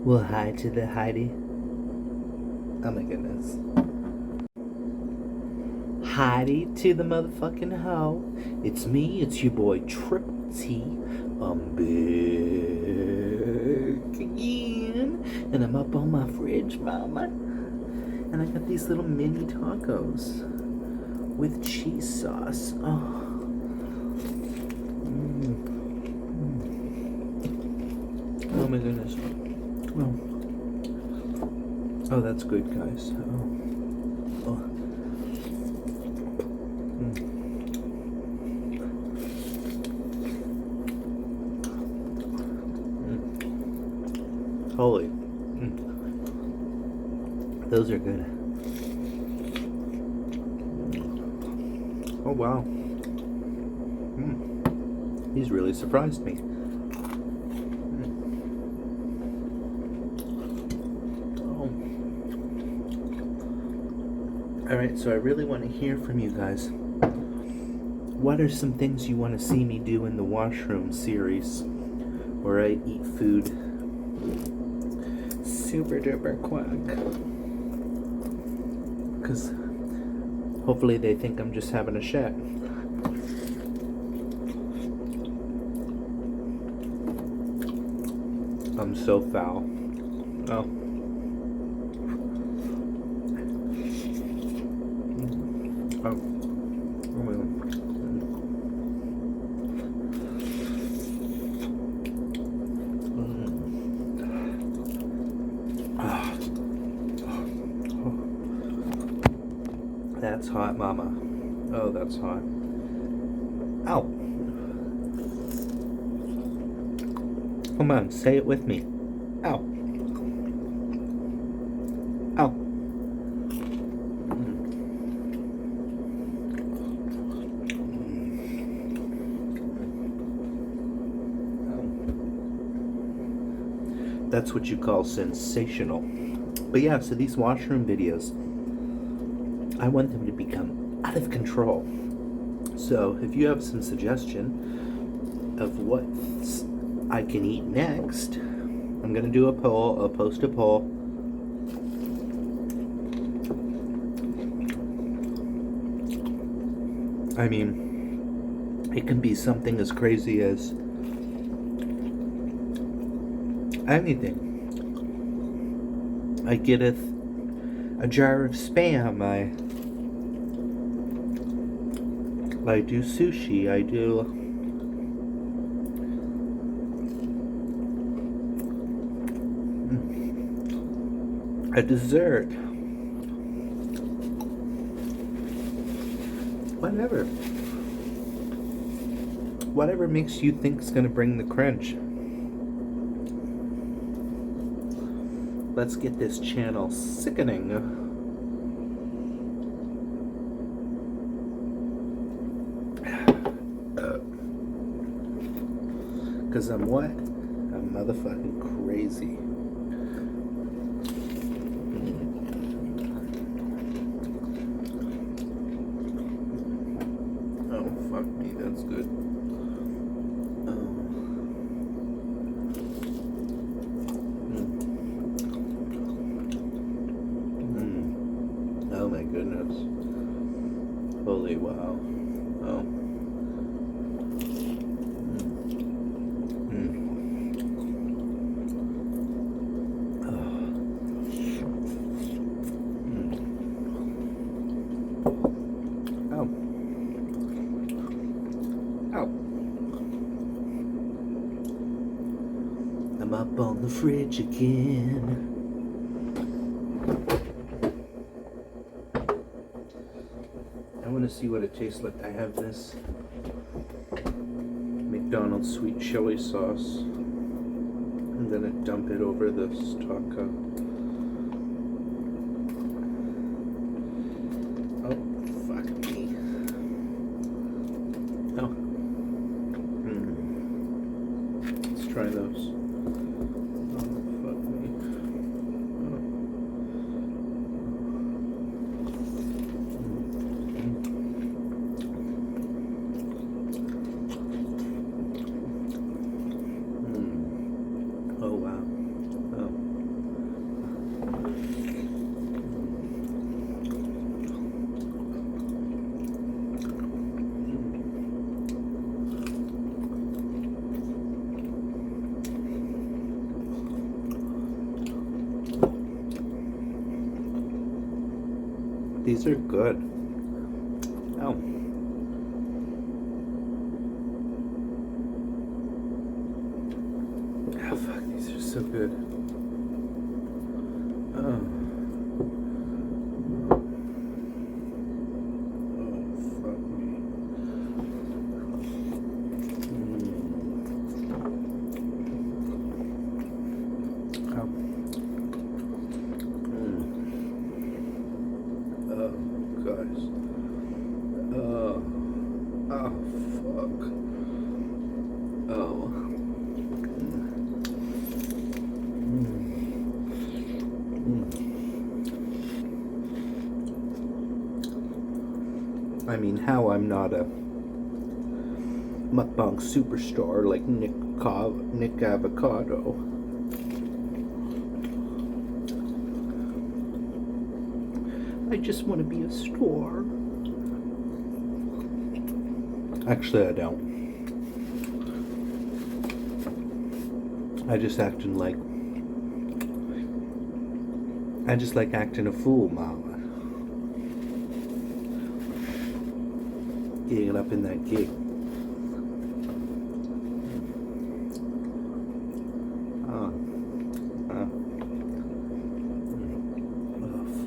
Well, hi to the Heidi. Oh my goodness. Heidi to the motherfucking hoe. It's me, it's your boy Triple T. I'm back again. And I'm up on my fridge, mama. And I got these little mini tacos with cheese sauce. Oh. Oh my goodness. Oh, that's good, guys. Oh. Holy. Those are good. Oh, wow. He's really surprised me. Alright, so I really want to hear from you guys. What are some things you want to see me do in the washroom series where I eat food super duper quick? Because hopefully they think I'm just having a shit. I'm so foul. Oh. Oh my God. That's hot, mama. Oh, that's hot. Ow. Come on, say it with me. Ow. Ow. That's what you call sensational. But yeah, so these washroom videos, I want them to become out of control. So if you have some suggestion of what I can eat next, I'm gonna do a poll. I'll post a poll. I mean, it can be something as crazy as anything. I getteth a jar of Spam. I do sushi. I do a dessert. Whatever makes you think is gonna bring the crunch. Let's get this channel sickening. Cause I'm what? I'm motherfucking crazy. Oh, fuck me, that's good. Oh my goodness. Holy wow. Oh. I'm up on the fridge again. I want to see what it tastes like. I have this McDonald's sweet chili sauce. I'm gonna dump it over this taco. Oh, fuck me. Oh. Let's try those. Oh wow. Oh. these are good. Oh. Oh, fuck, these are so good. Oh. Oh, fuck me. Oh. Oh, guys. Oh, fuck. Oh. I mean, how I'm not a mukbang superstar like Nick Avocado. I just want to be a star. Actually, I don't. I just like acting a fool, mama. Getting up in that gig. Oh,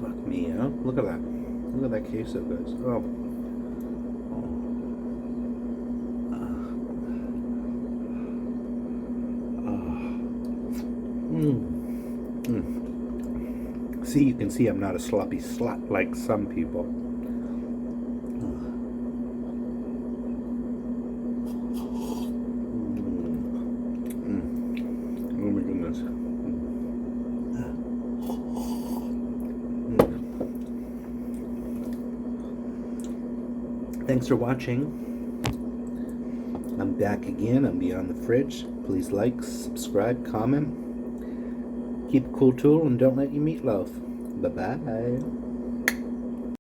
fuck me, huh? Look at that. Look at that queso, guys. Oh. See, you can see I'm not a sloppy slut like some people. Oh my goodness. Thanks for watching. I'm back again. I'm Beyond the Fridge. Please like, subscribe, comment. Keep it cool, tool, and don't let your meatloaf. Bye-bye.